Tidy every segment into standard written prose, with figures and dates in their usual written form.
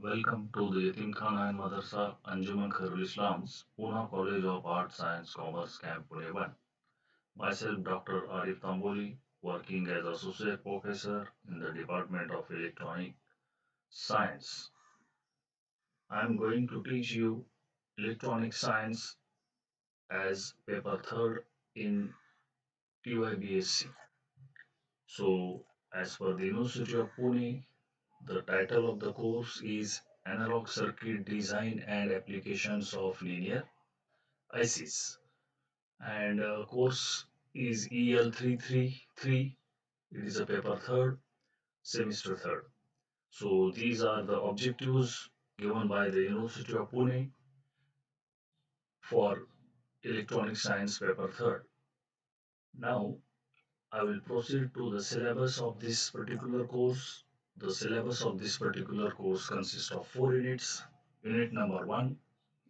Welcome to the Yatim Khana and Madrasa Anjuman Khairul Islam's Pune College of Arts, Science, Commerce Camp Pune 1. Myself, Dr. Arif Tamboli, working as Associate Professor in the Department of Electronic Science. I am going to teach you Electronic Science as paper third in TYBSc. So, as per the University of Pune, the title of the course is Analog Circuit Design and Applications of Linear ICs. And course is EL333. It is a paper third, semester third. So these are the objectives given by the University of Pune for electronic science paper third. Now I will proceed to the syllabus of this particular course. The syllabus of this particular course consists of 4 units. Unit number 1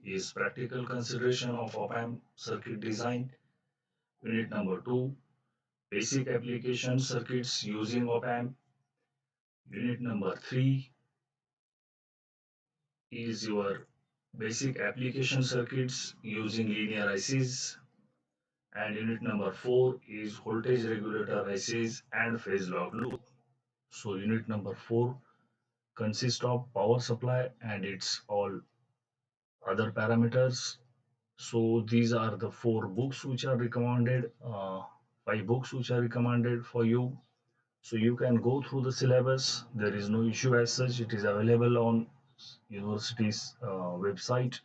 is practical consideration of op-amp circuit design. Unit number 2, basic application circuits using op-amp. Unit number 3 is your basic application circuits using linear ICs. And unit number 4 is voltage regulator ICs and phase lock loop. So unit number 4 consists of power supply and its all other parameters. So these are the 4 books which are recommended, 5 books which are recommended for you. So you can go through the syllabus. There is no issue as such. It is available on university's website.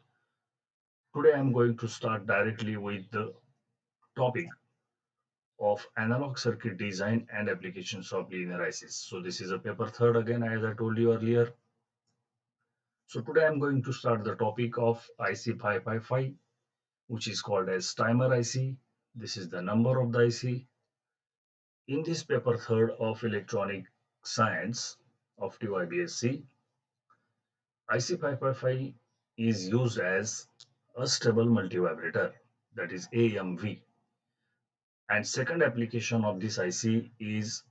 Today I'm going to start directly with the topic of analog circuit design and applications of linear ICs. So this is a paper third again, as I told you earlier. So today I'm going to start the topic of IC 555, which is called as timer IC. This is the number of the IC. In this paper third of electronic science of TYBSc, IC 555 is used as a stable multivibrator, that is AMV. And second application of this IC is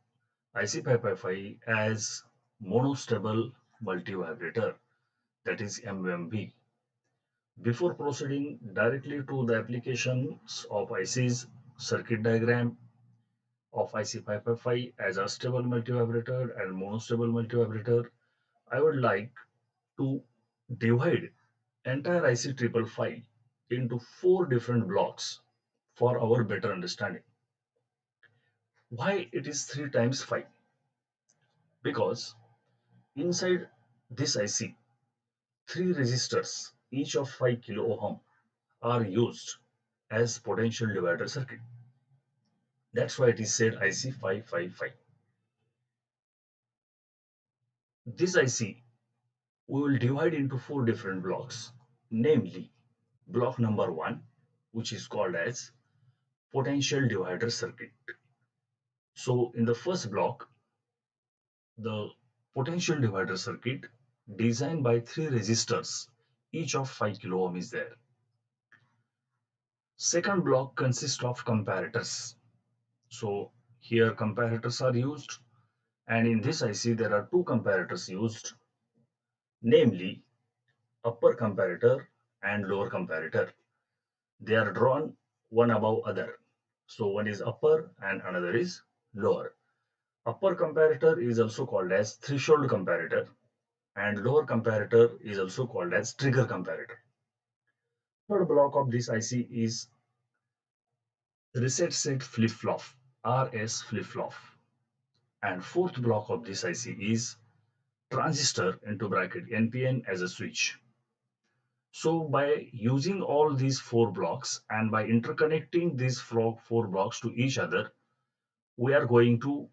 IC 555 as monostable multivibrator, that is MMV. Before proceeding directly to the applications of IC's circuit diagram of IC 555 as a stable multivibrator and monostable multivibrator, I would like to divide entire IC 555 into 4 different blocks for our better understanding. Why it is 3 times 5? Because inside this IC, 3 resistors, each of 5 kilo ohm, are used as potential divider circuit. That's why it is said IC 555. This IC we will divide into 4 different blocks, namely block number 1, which is called as potential divider circuit. So in the first block, the potential divider circuit designed by 3 resistors, each of 5 kilo ohm is there. Second block consists of comparators. So here comparators are used, and in this IC there are 2 comparators used, namely upper comparator and lower comparator. They are drawn one above other. So one is upper and another is lower. Upper comparator is also called as threshold comparator, and lower comparator is also called as trigger comparator. Third block of this IC is reset set flip flop, RS flip flop. And fourth block of this IC is transistor into bracket NPN as a switch. So by using all these 4 blocks and by interconnecting these 4 blocks to each other, we are going to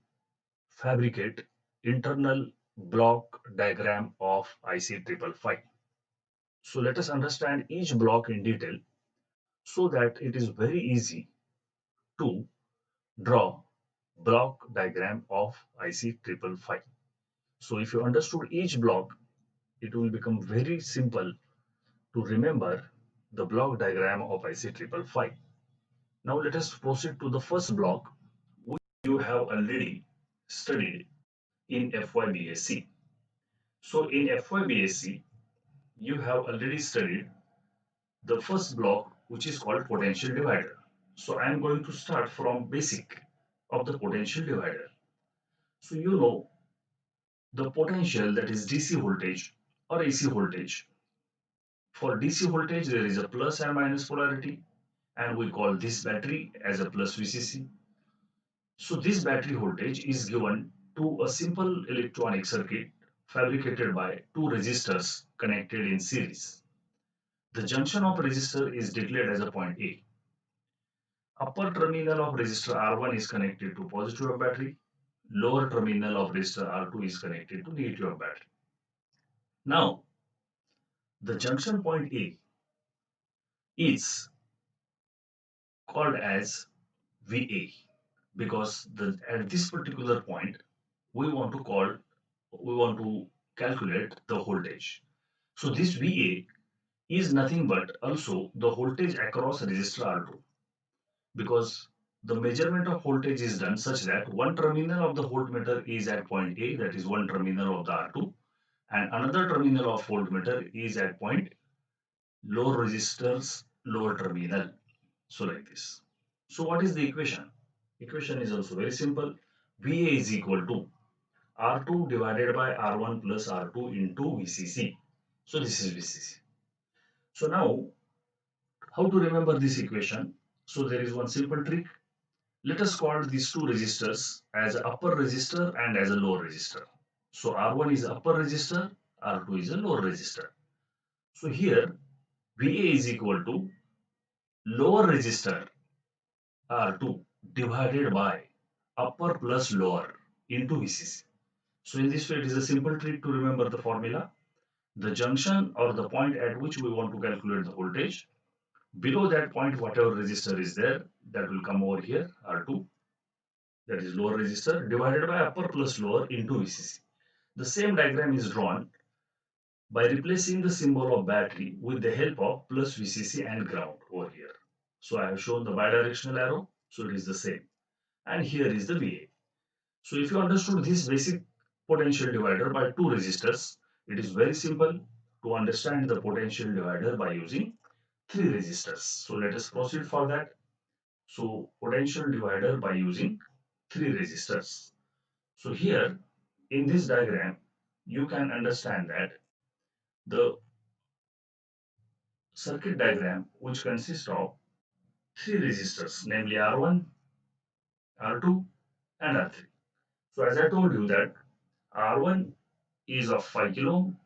fabricate internal block diagram of IC 555. So let us understand each block in detail so that it is very easy to draw block diagram of IC 555. So if you understood each block, it will become very simple to remember the block diagram of IC 555. Now let us proceed to the first block, which you have already studied in FYBSc. So in FYBSc, you have already studied the first block, which is called potential divider. So I am going to start from basic of the potential divider. So you know the potential, that is DC voltage or AC voltage. For DC voltage, there is a plus and minus polarity, and we call this battery as a plus VCC. So this battery voltage is given to a simple electronic circuit fabricated by two resistors connected in series. The junction of resistor is declared as a point A. Upper terminal of resistor R1 is connected to positive of battery. Lower terminal of resistor R2 is connected to negative of battery. Now, the junction point A is called as VA because at this particular point we want to call we want to calculate the voltage. So this VA is nothing but also the voltage across resistor R2 because the measurement of voltage is done such that one terminal of the voltmeter is at point A, that is one terminal of the R2, and another terminal of voltmeter is at point lower resistors lower terminal. So like this. So what is the equation? Equation is also very simple. VA is equal to R2 divided by R1 plus R2 into VCC. So this is VCC. So now, how to remember this equation? So there is one simple trick. Let us call these two resistors as a upper resistor and as a lower resistor. So R1 is upper resistor, R2 is a lower resistor. So here VA is equal to lower resistor R2 divided by upper plus lower into VCC. So in this way, it is a simple trick to remember the formula. The junction or the point at which we want to calculate the voltage. Below that point, whatever resistor is there, that will come over here, R2, that is lower resistor, divided by upper plus lower into VCC. The same diagram is drawn by replacing the symbol of battery with the help of plus VCC and ground over here. So I have shown the bidirectional arrow, so it is the same. And here is the VA. So if you understood this basic potential divider by two resistors, it is very simple to understand the potential divider by using three resistors. So let us proceed for that. So potential divider by using three resistors. So here in this diagram, you can understand that the circuit diagram which consists of three resistors, namely R1, R2, and R3. So as I told you that R1 is of 5 kilo ohm,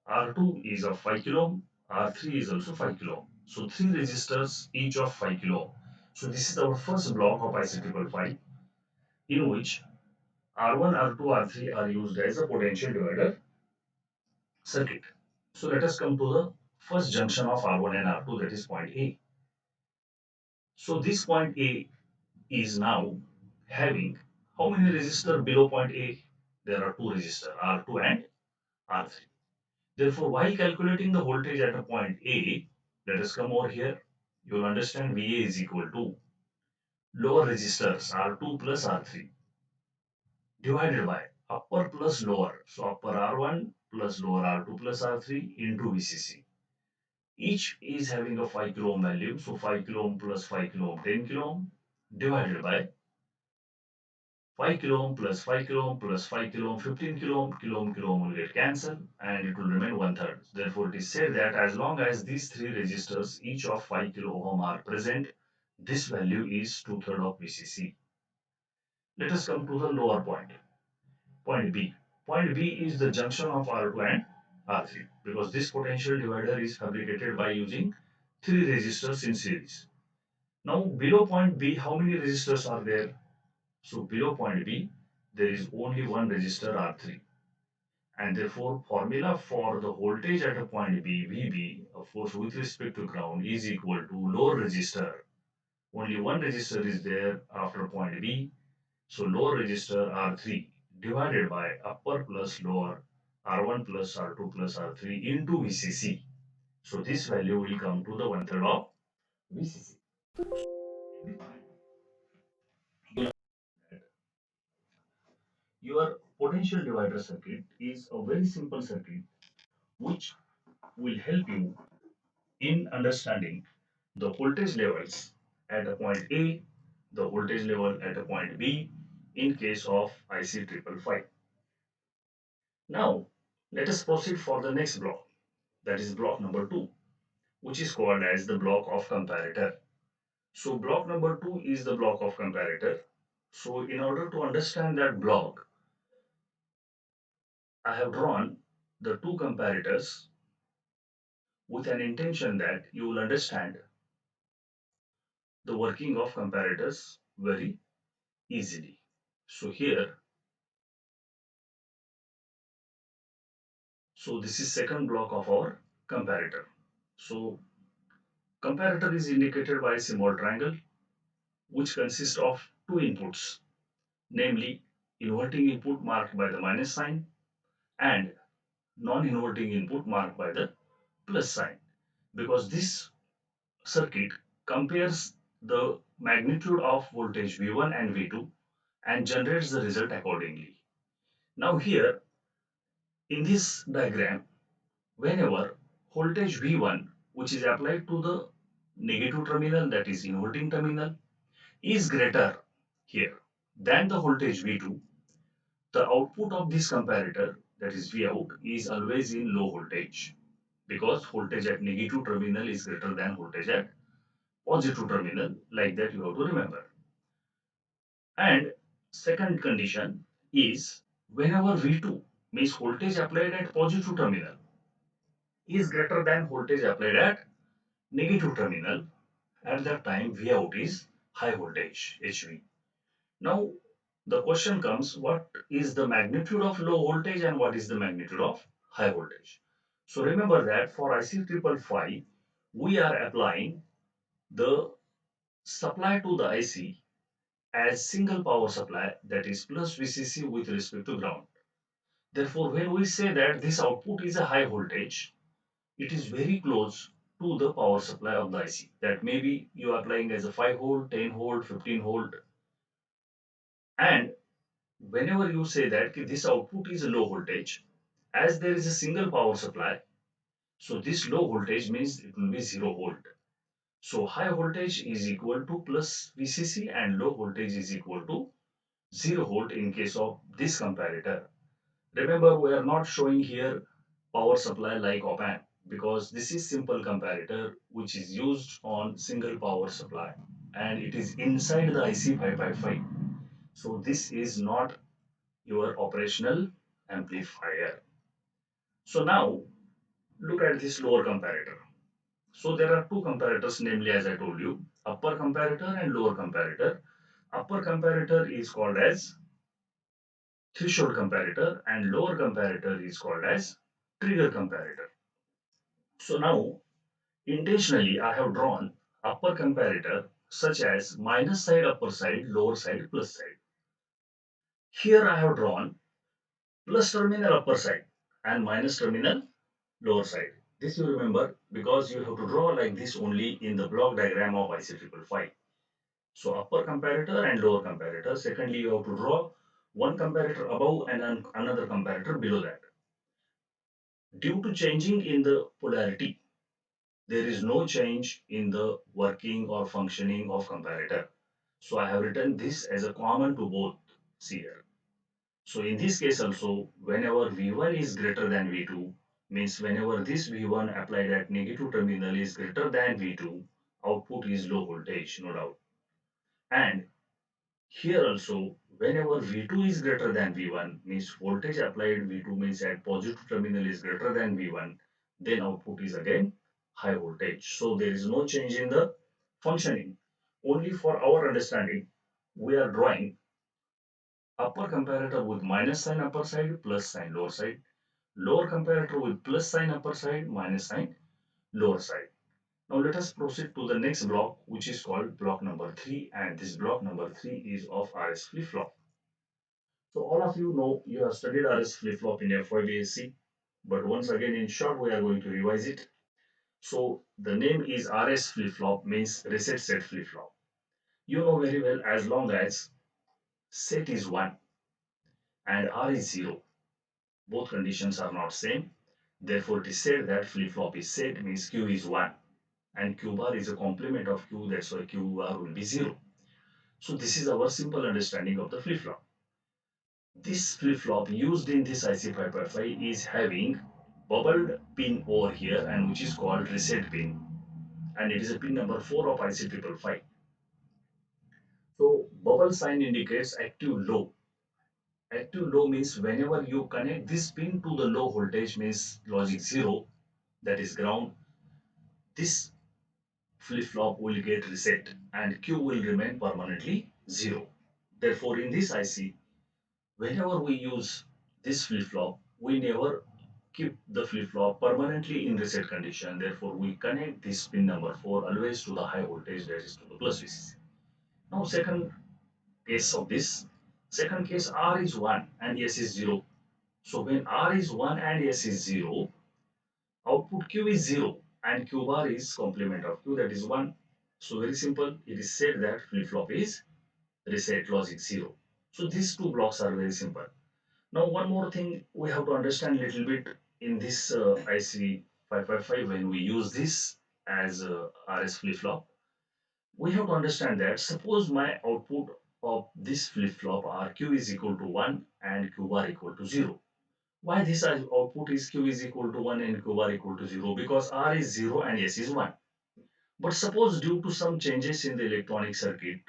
R2 is of 5 kilo ohm, R3 is also 5 kilo ohm. So three resistors each of 5 kilo ohm. So this is our first block of IC555 in which R1, R2, R3 are used as a potential divider circuit. So let us come to the first junction of R1 and R2, that is point A. So this point A is now having how many resistors below point A? There are two resistors, R2 and R3. Therefore, while calculating the voltage at a point A, let us come over here. You will understand VA is equal to lower resistors R2 plus R3 divided by upper plus lower. So upper R1 plus lower R2 plus R3 into VCC. Each is having a 5 kilo ohm value. So 5 kilo ohm plus 5 kilo ohm, 10 kilo ohm divided by 5 kilo ohm plus 5 kilo ohm plus 5 kilo ohm, 15 kilo ohm will get cancelled and it will remain one third. Therefore, it is said that as long as these three resistors, each of 5 kilo ohm, are present, this value is two-thirds of VCC. Let us come to the lower point, point B. Point B is the junction of R2 and R3 because this potential divider is fabricated by using three resistors in series. Now, below point B, how many resistors are there? So below point B, there is only one resistor R3 and therefore formula for the voltage at a point B, VB, of course with respect to ground is equal to lower resistor. Only one resistor is there after point B, so lower resistor R3 divided by upper plus lower R1 plus R2 plus R3 into VCC. So this value will come to the one third of VCC. Your Potential divider circuit is a very simple circuit which will help you in understanding the voltage levels at a point A, the voltage level at a point B in case of IC 555. Now, let us proceed for the next block, that is block number 2, which is called as the block of comparator. So block number 2 is the block of comparator. So in order to understand that block, I have drawn the two comparators with an intention that you will understand the working of comparators very easily. So here, so this is second block of our comparator. So comparator is indicated by a symbol triangle which consists of two inputs, namely inverting input marked by the minus sign and non-inverting input marked by the plus sign, because this circuit compares the magnitude of voltage V1 and V2 and generates the result accordingly. Now here in this diagram, whenever voltage V1 which is applied to the negative terminal, that is inverting terminal, is greater here than the voltage V2, the output of this comparator, that is Vout, is always in low voltage, because voltage at negative terminal is greater than voltage at positive terminal. Like that you have to remember. And second condition is whenever V2 means voltage applied at positive terminal is greater than voltage applied at negative terminal, at that time Vout is high voltage HV. Now the question comes, what is the magnitude of low voltage and what is the magnitude of high voltage? So remember that for IC 555 we are applying the supply to the IC as single power supply, that is plus VCC with respect to ground. Therefore, when we say that this output is a high voltage, it is very close to the power supply of the IC. That maybe you are applying as a 5 volt, 10 volt, 15 volt. And whenever you say that this output is a low voltage, as there is a single power supply, so this low voltage means it will be 0 volt. So high voltage is equal to plus VCC and low voltage is equal to 0 volt in case of this comparator. Remember, we are not showing here power supply like op amp, because this is simple comparator which is used on single power supply and it is inside the IC 555. So this is not your operational amplifier. So now look at this lower comparator. So there are two comparators, namely as I told you, upper comparator and lower comparator. Upper comparator is called as threshold comparator and lower comparator is called as trigger comparator. So now intentionally I have drawn upper comparator such as minus side upper side, lower side plus side. Here I have drawn plus terminal upper side and minus terminal lower side. This you remember because you have to draw like this only in the block diagram of IC 555. So upper comparator and lower comparator. Secondly, you have to draw one comparator above and another comparator below that. Due to changing in the polarity, there is no change in the working or functioning of comparator. So I have written this as a common to both here. So in this case also, whenever V1 is greater than V2, means whenever this V1 applied at negative terminal is greater than V2, output is low voltage, no doubt. And here also, whenever V2 is greater than V1, means voltage applied V2 means at positive terminal is greater than V1, then output is again high voltage. So there is no change in the functioning. Only for our understanding, we are drawing upper comparator with minus sign upper side, plus sign lower side, lower comparator with plus sign upper side, minus sign lower side. Now let us proceed to the next block, which is called block number 3, and this block number 3 is of RS flip-flop. So all of you know you have studied RS flip-flop in FYBSc, but once again in short we are going to revise it. So the name is RS flip-flop means reset set flip-flop. You know very well, as long as set is 1 and R is 0. Both conditions are not same. Therefore, it is said that flip-flop is set means Q is 1 and Q bar is a complement of Q, that's why Q bar will be 0. So this is our simple understanding of the flip-flop. This flip-flop used in this IC555 is having bubbled pin over here and which is called reset pin, and it is a pin number 4 of IC555. So bubble sign indicates active low. Active low means whenever you connect this pin to the low voltage means logic 0, that is ground, this flip-flop will get reset and Q will remain permanently 0. Therefore, in this IC, whenever we use this flip-flop, we never keep the flip-flop permanently in reset condition. Therefore, we connect this pin number 4 always to the high voltage, that is to the plus VCC. Now, second case of this, second case R is 1 and S is 0. So when R is 1 and S is 0, output Q is 0 and Q bar is complement of Q, that is 1. So very simple, it is said that flip-flop is reset logic 0. So these two blocks are very simple. Now one more thing we have to understand a little bit in this IC 555 when we use this as RS flip-flop. We have to understand that suppose my output of this flip-flop RQ is equal to 1 and Q bar equal to 0. Why this output is Q is equal to 1 and Q bar equal to 0? Because R is 0 and S is 1. But suppose due to some changes in the electronic circuit,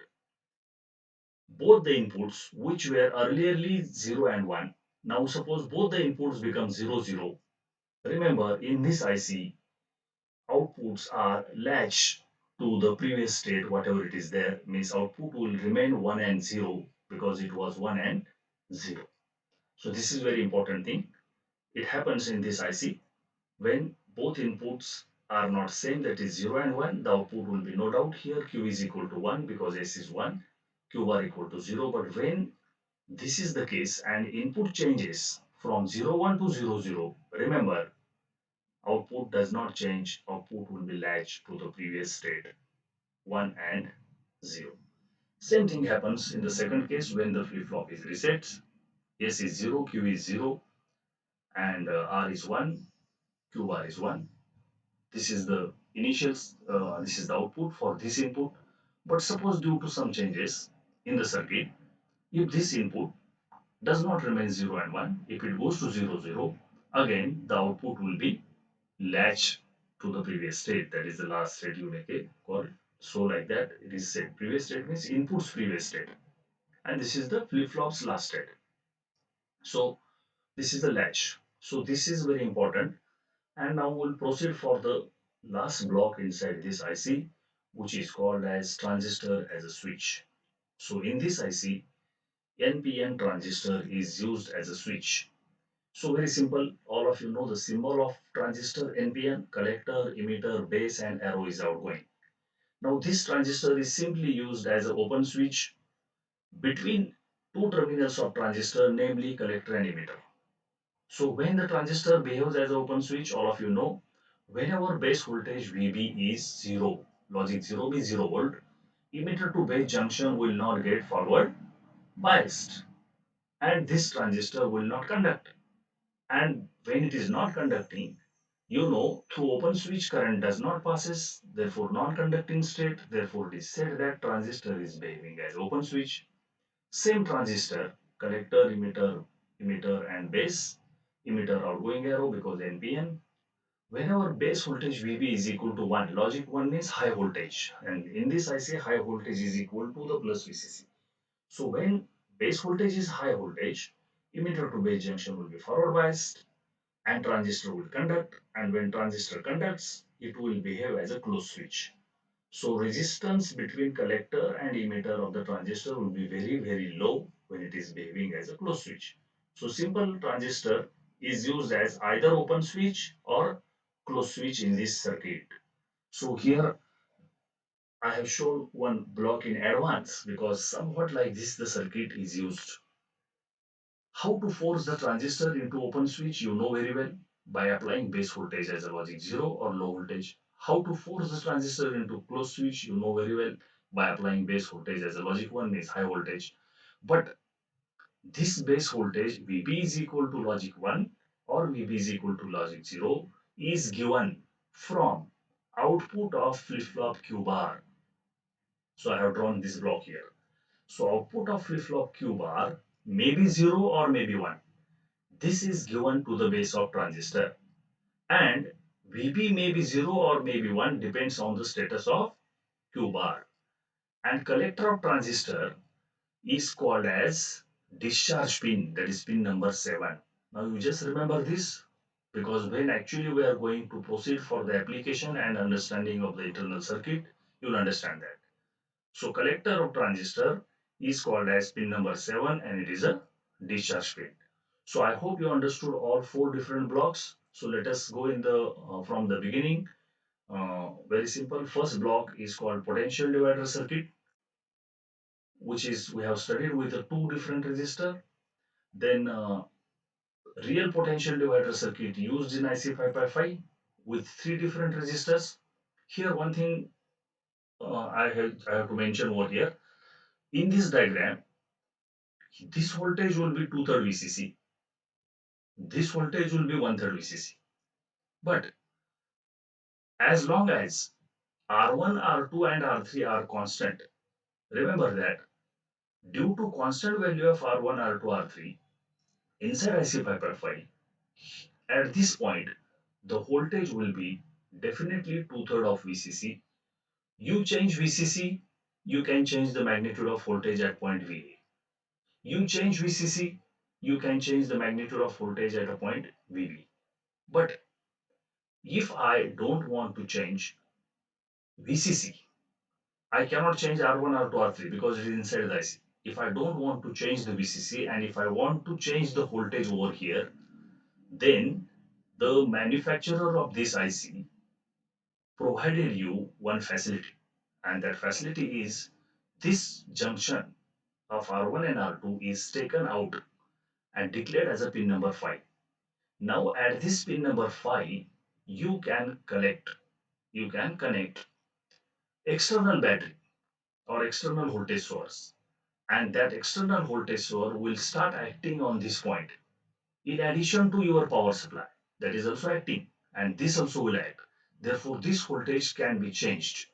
both the inputs which were earlierly 0 and 1, now suppose both the inputs become 0, 0. Remember in this IC, outputs are latched to the previous state, whatever it is there, means output will remain 1 and 0 because it was 1 and 0. So this is very important thing. It happens in this IC. When both inputs are not same, that is 0 and 1, the output will be no doubt here Q is equal to 1 because S is 1, Q bar equal to 0. But when this is the case and input changes from 0, 1 to 0, 0, remember output does not change, output will be latched to the previous state 1 and 0. Same thing happens in the second case when the flip-flop is reset. S is 0, Q is 0 and R is 1, Q bar is 1. This is the initial, this is the output for this input. But suppose due to some changes in the circuit, if this input does not remain 0 and 1, if it goes to 0, 0, again the output will be latched to the previous state, that is the last state you make a call. So like that it is said previous state means input's previous state and this is the flip-flop's last state. So this is the latch. So this is very important. And now we'll proceed for the last block inside this IC, which is called as transistor as a switch. So in this IC, NPN transistor is used as a switch. So very simple, all of you know the symbol of transistor NPN, collector, emitter, base and arrow is outgoing. Now this transistor is simply used as an open switch between two terminals of transistor, namely collector and emitter. So when the transistor behaves as an open switch, all of you know, whenever base voltage VB is 0, logic 0 means 0 volt, emitter to base junction will not get forward biased and this transistor will not conduct. And when it is not conducting, you know, through open switch current does not passes, therefore non-conducting state, therefore it is said that transistor is behaving as open switch. Same transistor, collector, emitter and base, emitter outgoing arrow because NPN. Whenever base voltage VB is equal to 1, logic 1 means high voltage. And in this I say high voltage is equal to the plus VCC. So when base voltage is high voltage, emitter to base junction will be forward biased and transistor will conduct. And when transistor conducts, it will behave as a closed switch. So resistance between collector and emitter of the transistor will be very, very low when it is behaving as a closed switch. So simple transistor is used as either open switch or closed switch in this circuit. So here I have shown one block in advance because somewhat like this the circuit is used. How to force the transistor into open switch you know very well by applying base voltage as a logic 0 or low voltage. How to force the transistor into closed switch you know very well by applying base voltage as a logic 1 means high voltage. But This base voltage VB is equal to logic 1 or VB is equal to logic 0 is given from output of flip-flop Q bar. So I have drawn this block here. So output of flip-flop Q bar may be 0 or may be 1. This is given to the base of transistor, and VB may be 0 or may be 1 depends on the status of Q bar. And collector of transistor is called as discharge pin, that is pin number 7. Now you just remember this, because when actually we are going to proceed for the application and understanding of the internal circuit, you'll understand that. So collector of transistor is called as pin number 7 and it is a discharge pin. So I hope you understood all four different blocks. So let us go in the from the beginning. Very simple. First block is called potential divider circuit, which is we have studied with the two different resistor. Then real potential divider circuit used in IC 555 with three different resistors. Here one thing I have to mention over here. In this diagram, this voltage will be 2/3 VCC. This voltage will be 1/3 VCC. But as long as R1, R2 and R3 are constant, remember that due to constant value of R1, R2, R3 inside IC 555, at this point the voltage will be definitely 2/3 of VCC. You change VCC, you can change the magnitude of voltage at point VA. You change VCC, you can change the magnitude of voltage at a point VB. But if I don't want to change VCC, I cannot change R1, R2, R3 because it is inside the IC. If I don't want to change the VCC and if I want to change the voltage over here, then the manufacturer of this IC provided you one facility, and that facility is this junction of R1 and R2 is taken out and declared as a pin number 5. Now at this pin number 5, you can connect external battery or external voltage source, and that external voltage source will start acting on this point in addition to your power supply that is also acting, and this also will act. Therefore this voltage can be changed,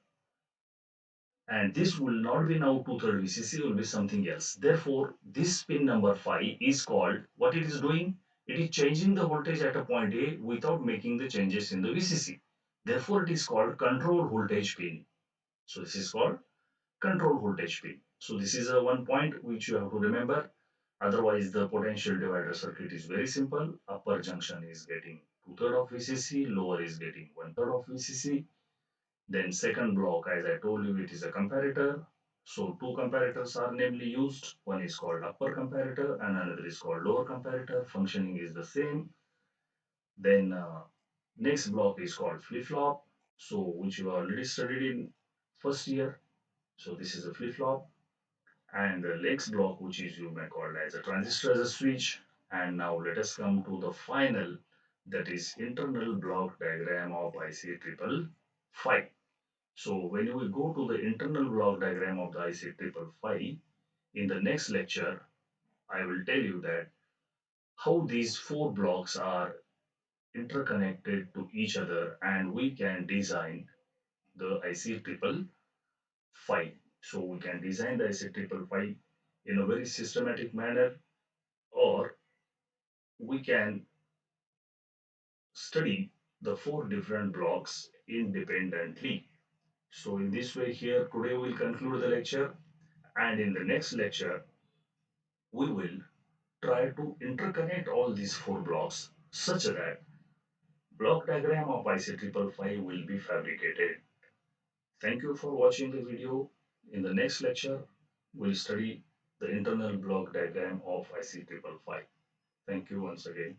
and this will not be now 2/3 VCC, will be something else. Therefore this pin number 5 is called, what it is doing, it is changing the voltage at a point A without making the changes in the VCC. Therefore it is called control voltage pin. So this is called control voltage pin. So this is a one point which you have to remember. Otherwise, the potential divider circuit is very simple. Upper junction is getting 2/3 of VCC, lower is getting 1/3 of VCC. Then second block, as I told you, it is a comparator. So two comparators are namely used. One is called upper comparator and another is called lower comparator. Functioning is the same. Then next block is called flip-flop. So which you already studied in first year. So this is a flip-flop. And the next block, which is you may call as a transistor as a switch. And now let us come to the final, that is internal block diagram of IC 555. So when we go to the internal block diagram of the IC 555, in the next lecture, I will tell you that how these four blocks are interconnected to each other and we can design the IC 555. So we can design the IC 555 in a very systematic manner, or we can study the four different blocks independently. So in this way here today we'll conclude the lecture, and in the next lecture we will try to interconnect all these four blocks such that block diagram of IC 555 will be fabricated. Thank you for watching the video. In the next lecture we'll study the internal block diagram of IC 555. Thank you once again.